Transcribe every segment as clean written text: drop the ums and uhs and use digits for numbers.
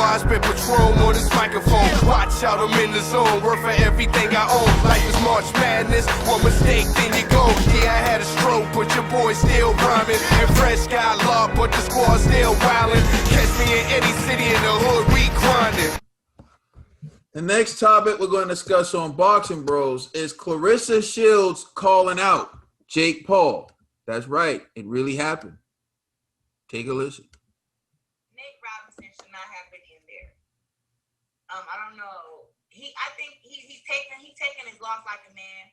I spit Patron on this microphone. Watch out, I'm in the zone. Worth for everything I own. Life is March Madness. One mistake, then you go. Yeah, I had a stroke, but your boy still rhyming. And Fresh got locked, but the squad still wildin'. Catch me in any city in the hood, we grinding. The next topic we're going to discuss on Boxing Bros is Claressa Shields calling out Jake Paul. That's right. It really happened. Take a listen. Nick Robinson should not have been in there. I don't know. I think he's taking his loss like a man.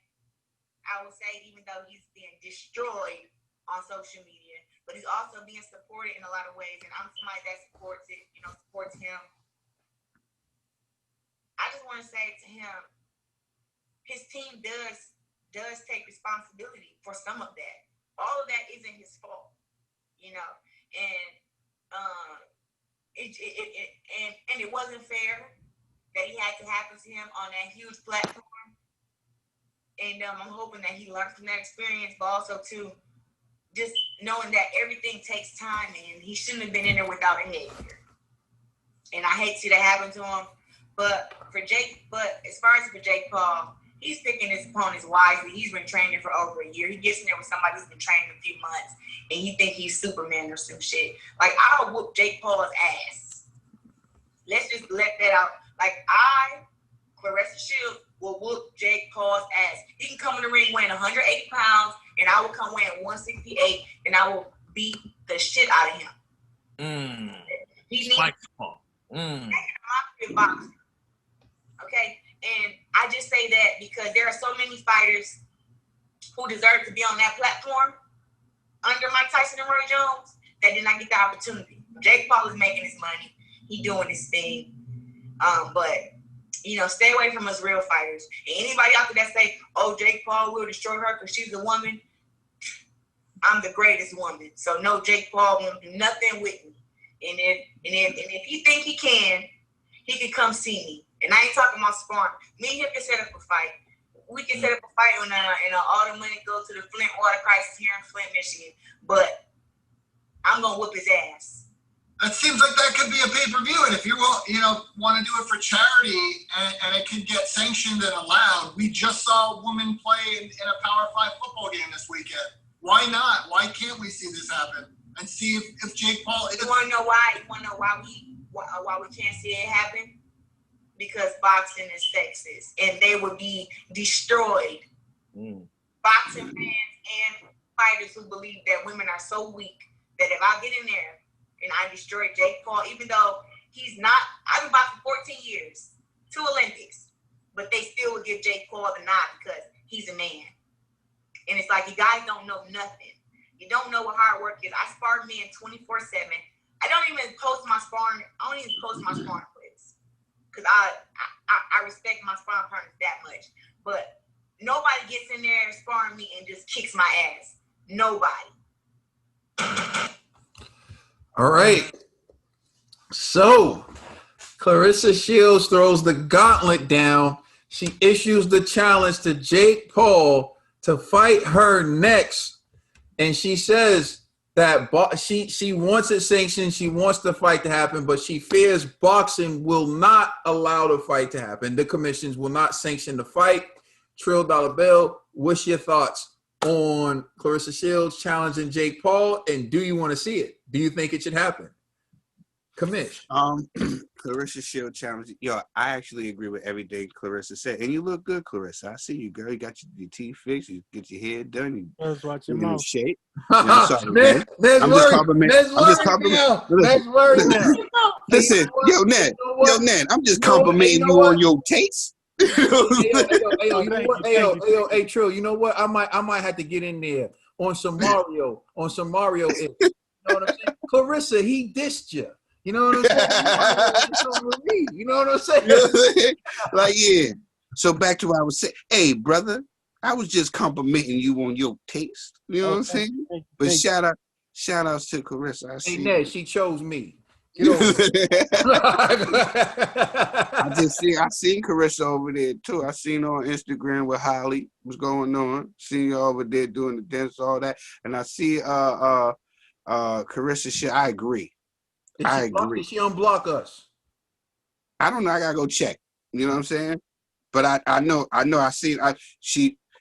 I would say, even though he's being destroyed on social media, but he's also being supported in a lot of ways. And I'm somebody that supports it, supports him. I just want to say to him, his team does take responsibility for some of that. All of that isn't his fault, and it wasn't fair that he had to happen to him on that huge platform. And I'm hoping that he learns from that experience, but also too, just knowing that everything takes time, and he shouldn't have been in there without a headgear. And I hate to see that happen to him. But as far as for Jake Paul, he's picking his opponents wisely. He's been training for over a year. He gets in there with somebody who's been training a few months, and he think he's Superman or some shit. Like, I'll whoop Jake Paul's ass. Let's just let that out. Like, Claressa Shields, will whoop Jake Paul's ass. He can come in the ring weighing 180 pounds, and I will come weighing 168, and I will beat the shit out of him. He needs to boxing. Okay? And I just say that because there are so many fighters who deserve to be on that platform under Mike Tyson and Roy Jones that did not get the opportunity. Jake Paul is making his money. He doing his thing. But, stay away from us real fighters. And anybody out there that say, oh, Jake Paul will destroy her because she's a woman, I'm the greatest woman. So, no, Jake Paul won't do nothing with me. And if he think he can come see me. And I ain't talking about sparring. Me and him can set up a fight. We can set up a fight and all the money goes to the Flint water crisis here in Flint, Michigan. But I'm going to whoop his ass. It seems like that could be a pay-per-view, and if you want to do it for charity and it can get sanctioned and allowed, we just saw a woman play in a Power 5 football game this weekend. Why not? Why can't we see this happen and see if Jake Paul? You want to know why? You want to know why we can't see it happen? Because boxing is sexist, and they would be destroyed. Boxing fans and fighters who believe that women are so weak that if I get in there and I destroy Jake Paul, even though he's not, I've been boxing 14 years, 2 Olympics, but they still would give Jake Paul the nod because he's a man. And it's like, you guys don't know nothing. You don't know what hard work is. I spar men 24/7. I don't even post my sparring. I don't even post my sparring clips because I respect my sparring partners that much. But nobody gets in there sparring me and just kicks my ass. Nobody. All right. So, Claressa Shields throws the gauntlet down. She issues the challenge to Jake Paul to fight her next. And she says that she wants it sanctioned. She wants the fight to happen, but she fears boxing will not allow the fight to happen. The commissions will not sanction the fight. Trill Dollar Bill, what's your thoughts on Claressa Shields challenging Jake Paul, and do you want to see it? Do you think it should happen? Commish. Claressa Shields challenge. Yo, I actually agree with everything Claressa said. And you look good, Claressa. I see you, girl. You got your teeth fixed. You get your hair done. You watch your in mouth. shape. I'm just complimenting. Listen, yo, Ned, I'm just complimenting you on your taste. Hey, Trill, you know what? I might have to get in there on some Mario. You know what I'm saying? Claressa, he dissed you. You know what I'm saying? You know what I'm saying? Like, yeah. So back to what I was saying. Hey, brother, I was just complimenting you on your taste. You know what I'm saying? But shout outs to Claressa. Hey, Ned, she chose me. I seen Claressa over there too. I seen her on Instagram with Holly. What's going on? Seen her over there doing the dance, all that. And I see Claressa shit. I agree. Did she unblock us? I don't know. I gotta go check. You know what I'm saying? But I know.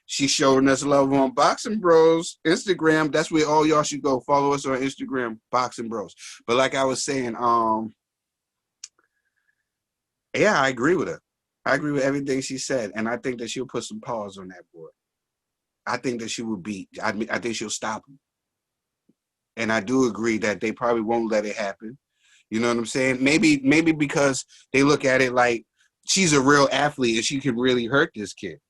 She's showing us love on Boxing Bros Instagram. That's where all y'all should go. Follow us on Instagram, Boxing Bros. But like I was saying, yeah, I agree with her. I agree with everything she said, and I think that she'll put some paws on that boy. I think that she will beat. I think she'll stop him. And I do agree that they probably won't let it happen. You know what I'm saying? Maybe because they look at it like she's a real athlete and she can really hurt this kid.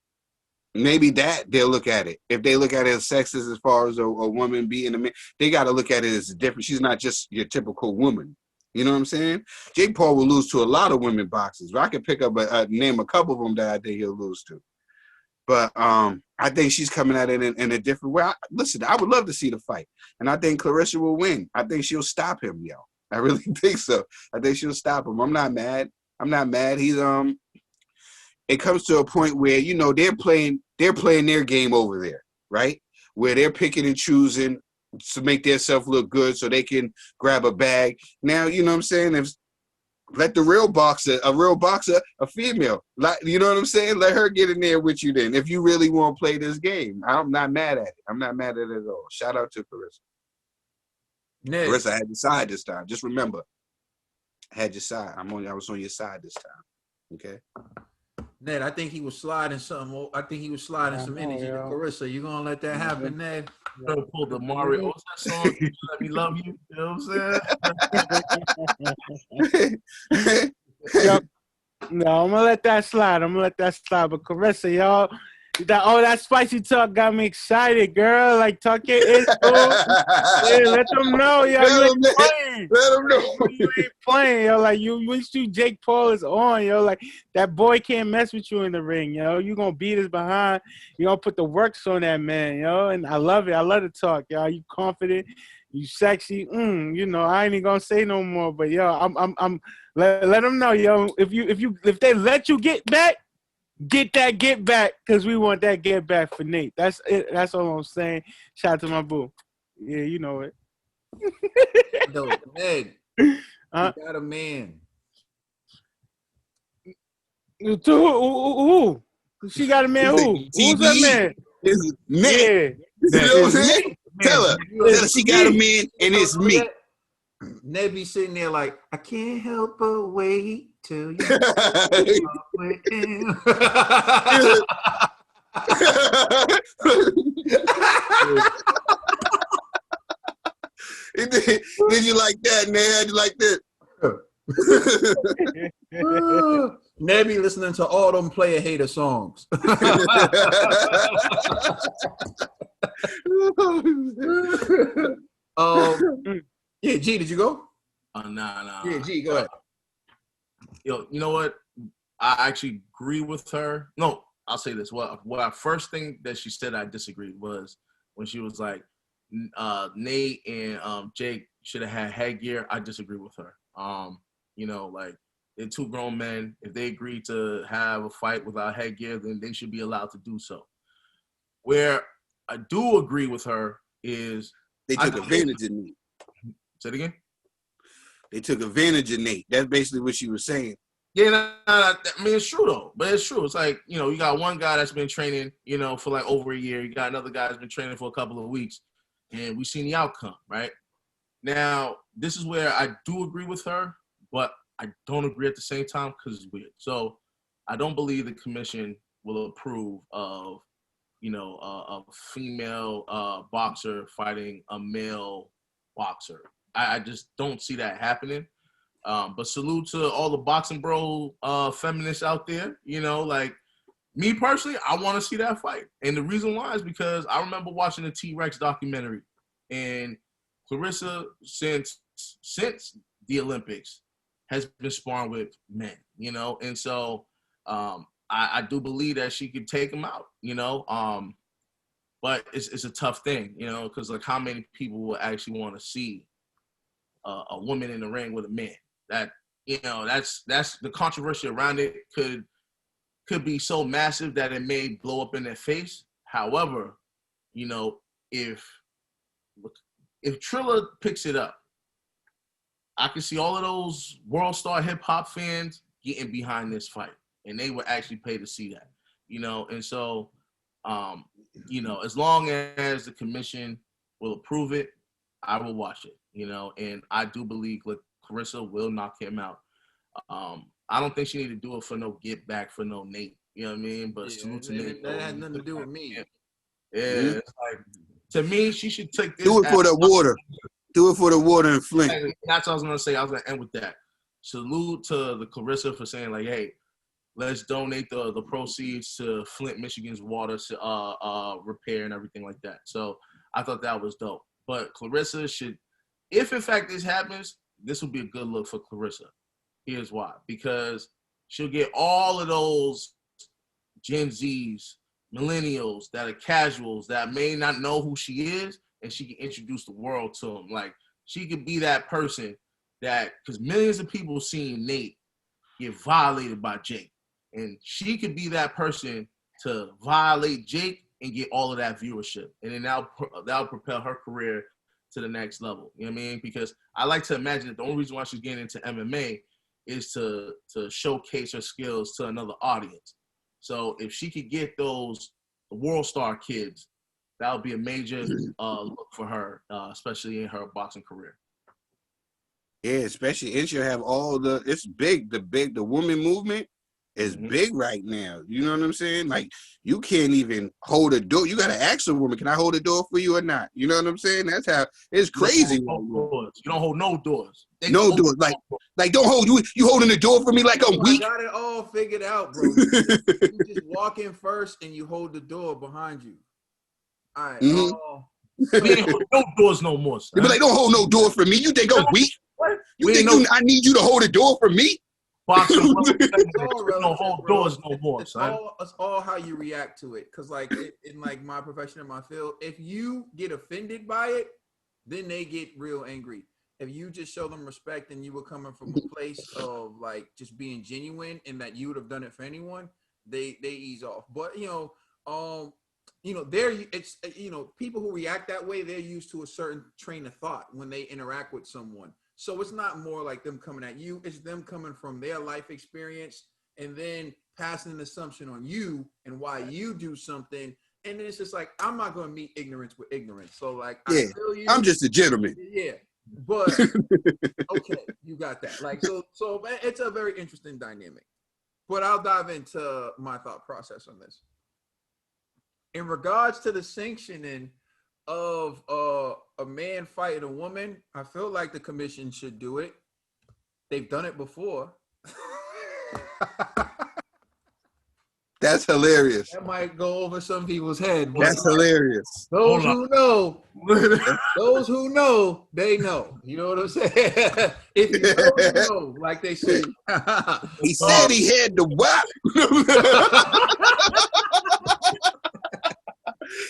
Maybe that they'll look at it. If they look at it as sexist as far as a woman being a man, they got to look at it as different. She's not just your typical woman. You know what I'm saying? Jake Paul will lose to a lot of women boxers. I could pick up name a couple of them that I think he'll lose to. But I think she's coming at it in a different way. Listen, I would love to see the fight. And I think Claressa will win. I think she'll stop him, yo. I really think so. I think she'll stop him. I'm not mad. He's it comes to a point where, you know, they're playing their game over there, right? Where they're picking and choosing to make themselves look good so they can grab a bag. Now, you know what I'm saying? Let the real boxer, a female, like, you know what I'm saying? Let her get in there with you then. If you really want to play this game, I'm not mad at it. I'm not mad at it at all. Shout out to Claressa. Ned, Claressa, I had your side this time. Just remember, I had your side. I was on your side this time. Okay. Ned, I think he was sliding something. I think he was sliding some energy to Claressa. You gonna let that happen, Ned? Pull the Mario. What's that song? You Let Me Love You. You know what I'm saying? Yep. No, I'm gonna let that slide. But Claressa, y'all, that spicy talk got me excited, girl. Like, talk your info. Yeah, let them know, yo. You ain't playing. Let them know. You ain't playing, yo. Like, Jake Paul is on, yo. Like, that boy can't mess with you in the ring, yo. You gonna beat his behind. You gonna put the works on that man, yo. And I love it. I love the talk, yo. You confident. You sexy. You know, I ain't even gonna say no more. But yo, I'm let them know, yo. If they let you get back. Get back, because we want that get back for Nate. That's it. That's all I'm saying. Shout out to my boo. Yeah, you know it. No, Ned, you got a man. Who? She got a man who? Who's her man? It's me. Yeah. You know what I'm saying? Tell her she got a man and it's me. Ned be sitting there like, I can't help but wait till you with him. Did you like that, Ned? You like that? Ned be listening to all them player hater songs. Yeah, G, did you go? Nah. Yeah, G, go ahead. Yo, you know what? I actually agree with her. No, I'll say this. What I first thing that she said I disagreed was when she was like, Nate and Jake should have had headgear. I disagree with her. You know, like, they're two grown men. If they agree to have a fight without headgear, then they should be allowed to do so. Where I do agree with her is they took advantage of Nate. Say it again? They took advantage of Nate. That's basically what she was saying. Yeah, I mean, it's true, though. But it's true. It's like, you know, you got one guy that's been training, you know, for like over a year. You got another guy that's been training for a couple of weeks. And we've seen the outcome, right? Now, this is where I do agree with her, but I don't agree at the same time because it's weird. So I don't believe the commission will approve of, you know, a female boxer fighting a male boxer. I just don't see that happening. But salute to all the boxing bro feminists out there. You know, like, me personally, I want to see that fight. And the reason why is because I remember watching the T-Rex documentary. And Claressa, since the Olympics, has been sparring with men, you know? And so I do believe that she could take him out, you know? But it's a tough thing, you know, because, like, how many people will actually want to see a woman in the ring with a man? That, you know, that's the controversy around it could be so massive that it may blow up in their face. However, you know, if Trilla picks it up, I can see all of those world star hip hop fans getting behind this fight, and they would actually pay to see that, you know. And so, you know, as long as the commission will approve it, I will watch it, you know. And I do believe Claressa will knock him out. I don't think she need to do it for no get back for no Nate, you know what I mean? But salute to Nate. That has nothing to do with me. Yeah, it's like, to me, she should take this. Do it for the water. Do it for the water and Flint. That's what I was gonna say. I was gonna end with that. Salute to the Claressa for saying like, hey, let's donate the proceeds to Flint, Michigan's water repair and everything like that. So I thought that was dope. But Claressa should, if in fact this happens, this will be a good look for Claressa. Here's why. Because she'll get all of those Gen Zs, millennials that are casuals that may not know who she is, and she can introduce the world to them. Like, she could be that person that, because millions of people seen Nate get violated by Jake, and she could be that person to violate Jake and get all of that viewership, and then that'll propel her career to the next level. You know what I mean? Because I like to imagine that the only reason why she's getting into MMA is to showcase her skills to another audience. So if she could get those world star kids, that would be a major look for her, especially in her boxing career. Yeah, especially, and she'll have all it's big. The woman movement is big right now. You know what I'm saying? Like, you can't even hold a door. You got to ask a woman, can I hold a door for you or not? You know what I'm saying? That's how it's crazy. You don't hold no doors. No doors. Like don't hold you holding the door for me like I'm weak. I got it all figured out, bro. You just walk in first and you hold the door behind you. All right. We ain't hold no doors no more. You be like, don't hold no door for me. You think I'm weak? What? You think I need you to hold a door for me? Boxing, don't hold doors no more, son. It's all how you react to it. Cause like in like my profession, in my field, if you get offended by it, then they get real angry. If you just show them respect and you were coming from a place of like just being genuine and that you would have done it for anyone, they ease off. But it's people who react that way, they're used to a certain train of thought when they interact with someone. So it's not more like them coming at you, it's them coming from their life experience and then passing an assumption on you and why you do something. And then it's just like, I'm not going to meet ignorance with ignorance. So like, yeah, I feel you. I'm just a gentleman. Yeah. But okay, you got that. Like, so it's a very interesting dynamic. But I'll dive into my thought process on this. In regards to the sanctioning of a man fighting a woman, I feel like the commission should do it. They've done it before. That's hilarious. That might go over some people's head. That's hilarious. Those who know, they know. You know what I'm saying? If you know, you know, like they say. He said he had the whop.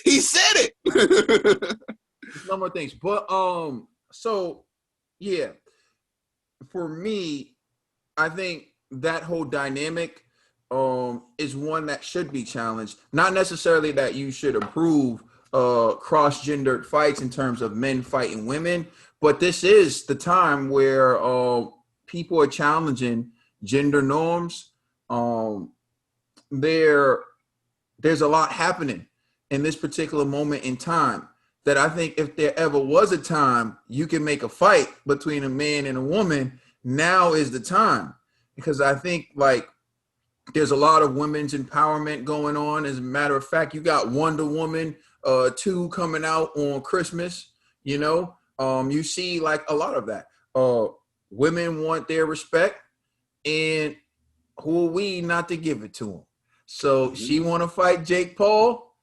He said it. No more things. But so yeah, for me, I think that whole dynamic is one that should be challenged. Not necessarily that you should approve cross-gendered fights in terms of men fighting women, but this is the time where people are challenging gender norms. There's a lot happening in this particular moment in time that I think if there ever was a time you can make a fight between a man and a woman, now is the time. Because I think like there's a lot of women's empowerment going on. As a matter of fact, you got Wonder Woman 2 coming out on Christmas, you know. You see like a lot of that. Women want their respect, and who are we not to give it to them? So she want to fight Jake Paul,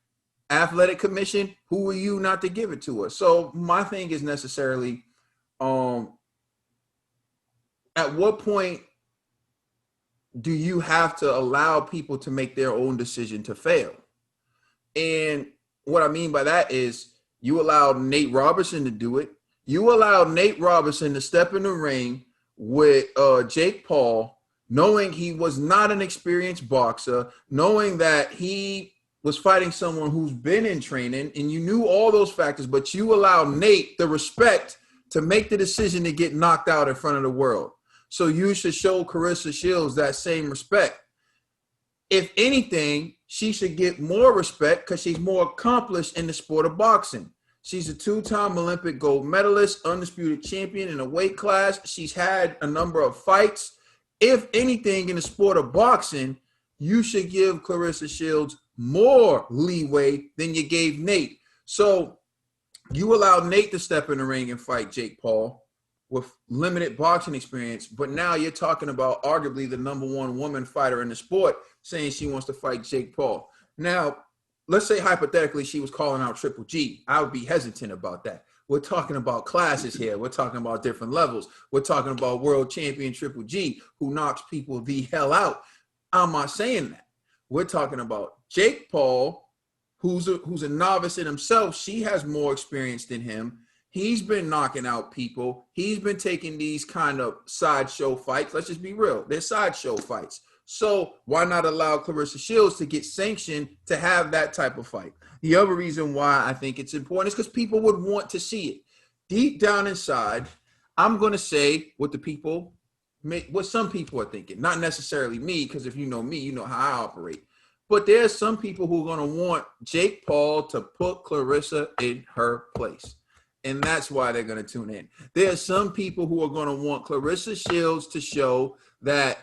Athletic Commission, who are you not to give it to her? So my thing is necessarily, at what point do you have to allow people to make their own decision to fail? And what I mean by that is you allowed Nate Robinson to do it. You allowed Nate Robinson to step in the ring with Jake Paul, knowing he was not an experienced boxer, knowing that he was fighting someone who's been in training, and you knew all those factors, but you allowed Nate the respect to make the decision to get knocked out in front of the world. So you should show Claressa Shields that same respect. If anything, she should get more respect because she's more accomplished in the sport of boxing. She's a 2-time Olympic gold medalist, undisputed champion in a weight class. She's had a number of fights. If anything, in the sport of boxing, you should give Claressa Shields more leeway than you gave Nate. So you allowed Nate to step in the ring and fight Jake Paul with limited boxing experience, but now you're talking about arguably the #1 woman fighter in the sport saying she wants to fight Jake Paul. Now, let's say hypothetically she was calling out Triple G. I would be hesitant about that. We're talking about classes here. We're talking about different levels. We're talking about world champion Triple G who knocks people the hell out. I'm not saying that. We're talking about Jake Paul, who's a novice in himself. She has more experience than him. He's been knocking out people. He's been taking these kind of sideshow fights. Let's just be real. They're sideshow fights. So why not allow Claressa Shields to get sanctioned to have that type of fight? The other reason why I think it's important is because people would want to see it. Deep down inside, I'm going to say what some people are thinking. Not necessarily me, because if you know me, you know how I operate. But there's some people who are going to want Jake Paul to put Claressa in her place. And that's why they're going to tune in. There are some people who are going to want Claressa Shields to show that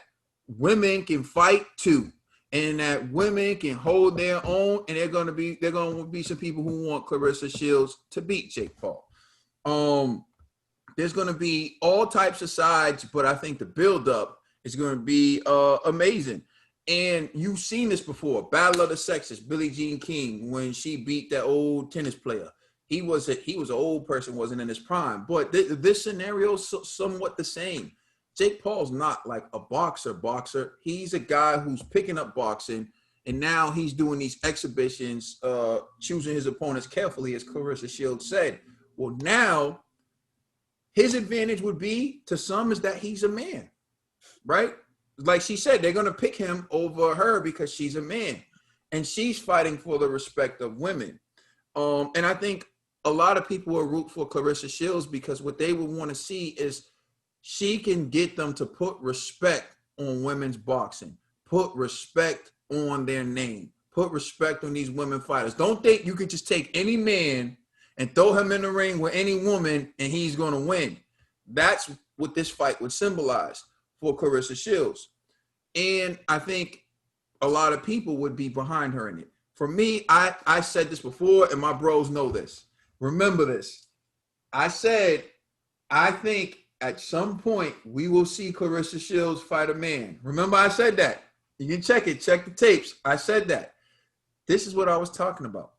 women can fight too, and that women can hold their own. And they're going to be some people who want Claressa Shields to beat Jake Paul. There's going to be all types of sides, but I think the buildup is going to be amazing. And you've seen this before. Battle of the Sexes, Billie Jean King, when she beat that old tennis player. He was an old person, wasn't in his prime. But this scenario is somewhat the same. Jake Paul's not like a boxer. He's a guy who's picking up boxing, and now he's doing these exhibitions, choosing his opponents carefully, as Claressa Shields said. Well, now his advantage would be, to some, is that he's a man, right? Like she said, they're going to pick him over her because she's a man, and she's fighting for the respect of women. And I think a lot of people will root for Claressa Shields because what they would want to see is she can get them to put respect on women's boxing, put respect on their name, put respect on these women fighters. Don't think you could just take any man and throw him in the ring with any woman and he's going to win. That's what this fight would symbolize for Claressa Shields. And I think a lot of people would be behind her in it. For me, I said this before, and my bros know this. Remember this. I said, I think at some point we will see Claressa Shields fight a man. Remember I said that. You can check it. Check the tapes. I said that. This is what I was talking about.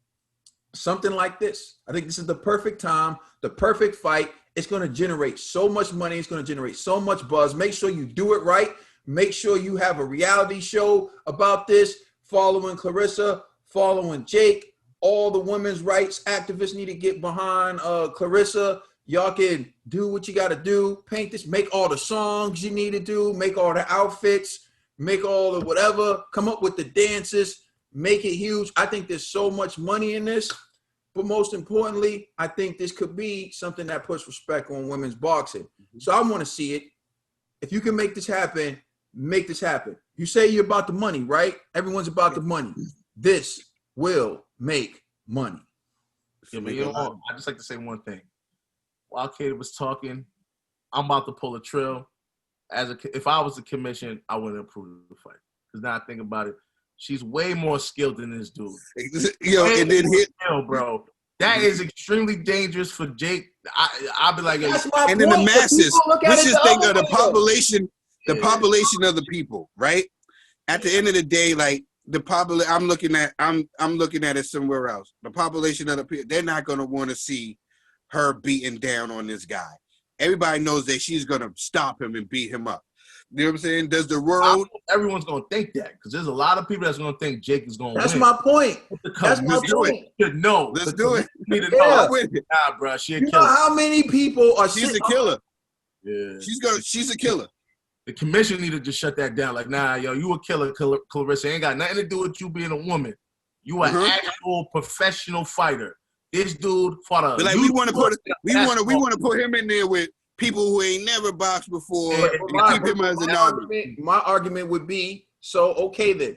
Something like this. I think this is the perfect time, the perfect fight. It's going to generate so much money. It's going to generate so much buzz. Make sure you do it right. Make sure you have a reality show about this, following Claressa, following Jake. All the women's rights activists need to get behind Claressa. Y'all can do what you got to do. Paint this. Make all the songs you need to do. Make all the outfits. Make all the whatever. Come up with the dances. Make it huge. I think there's so much money in this. But most importantly, I think this could be something that puts respect on women's boxing. So I want to see it. If you can make this happen, make this happen. You say you're about the money, right? Everyone's about the money. This will make money. Yeah, but you know, I just like to say one thing. While Katie was talking, I'm about to pull a Trill. If I was the commission, I wouldn't approve the fight. Because now I think about it, she's way more skilled than this dude. Yo, and then bro. That is extremely dangerous for Jake. I'll be like, and then the masses. Let's just think of the population of the people, right? At the end of the day, like I'm looking at it somewhere else. The population of the people, they're not gonna want to see her beating down on this guy. Everybody knows that she's gonna stop him and beat him up. You know what I'm saying? Does the world? Everyone's gonna think that because there's a lot of people that's gonna think Jake is gonna win. That's my point. That's my point. No, let's do it. Need to know. Nah, bro, she's a killer. You know how many people are? She's a killer. Yeah, she's a killer. The commission need to just shut that down. Like, nah, yo, you a killer, Claressa. Ain't got nothing to do with you being a woman. You an actual professional fighter. This dude fought a. But like we want to put him in there with people who ain't never boxed before But and keep him as an argument. my argument would be, so okay then.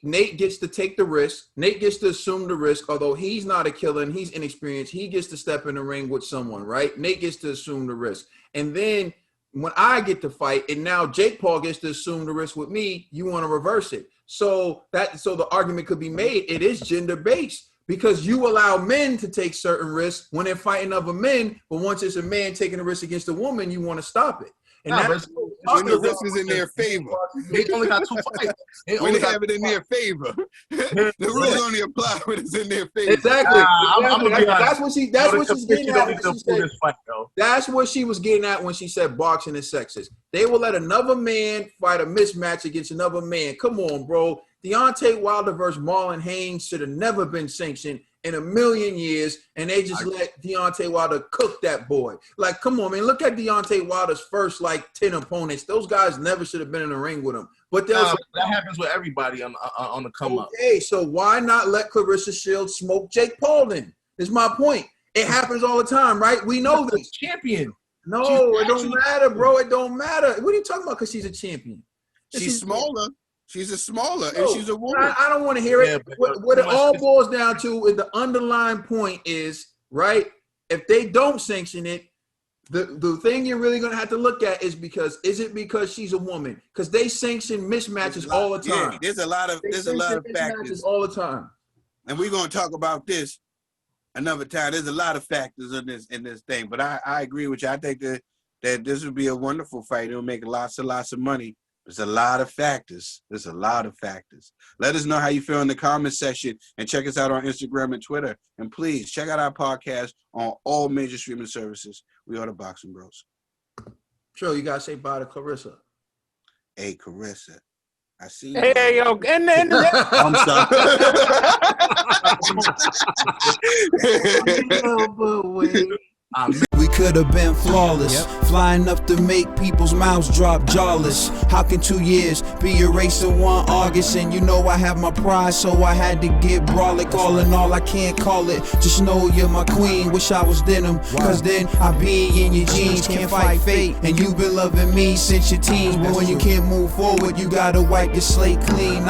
Nate gets to take the risk. Nate gets to assume the risk, although he's not a killer and he's inexperienced. He gets to step in the ring with someone, right? Nate gets to assume the risk. And then when I get to fight, and now Jake Paul gets to assume the risk with me, you want to reverse it. So the argument could be made, it is gender-based. Because you allow men to take certain risks when they're fighting other men, but once it's a man taking a risk against a woman, you want to stop it. And that's when the risk is in their favor. They only got 2 fights. When they have it in their favor. The rules only apply when it's in their favor. Exactly. I'm gonna be honest. That's what she's getting at. That's what she was getting at when she said boxing is sexist. They will let another man fight a mismatch against another man. Come on, bro. Deontay Wilder versus Marlon Haynes should have never been sanctioned in a million years, and they just let Deontay Wilder cook that boy. Like, come on, man. Look at Deontay Wilder's first, 10 opponents. Those guys never should have been in the ring with him. But that happens with everybody on the come up. Okay, so why not let Claressa Shields smoke Jake Paul then? Is my point. It happens all the time, right? We know this. Champion. No, it don't matter, bro. It don't matter. What are you talking about? Because she's a champion. She's smaller. She's and she's a woman. I don't want to hear it. Yeah, what it all boils down to is the underlying point is, right, if they don't sanction it, the thing you're really going to have to look at is because she's a woman? Because they sanction mismatches all the time. Yeah, there's a lot of factors all the time. And we're going to talk about this another time. There's a lot of factors in this thing. But I agree with you. I think that this would be a wonderful fight. It'll make lots of money. There's a lot of factors. Let us know how you feel in the comment section and check us out on Instagram and Twitter. And please check out our podcast on all major streaming services. We are the Boxing Bros. Sure, you gotta say bye to Claressa. Hey, Claressa. I see you. Hey, yo, and I'm sorry. We could have been flawless, flying up to make people's mouths drop jawless. How can 2 years be erased in 1 August? And you know I have my pride, so I had to get brolic. All in all, I can't call it. Just know you're my queen. Wish I was denim, cause then I be in your jeans. Can't fight fate, and you've been loving me since your teens. But when you can't move forward, you gotta wipe your slate clean.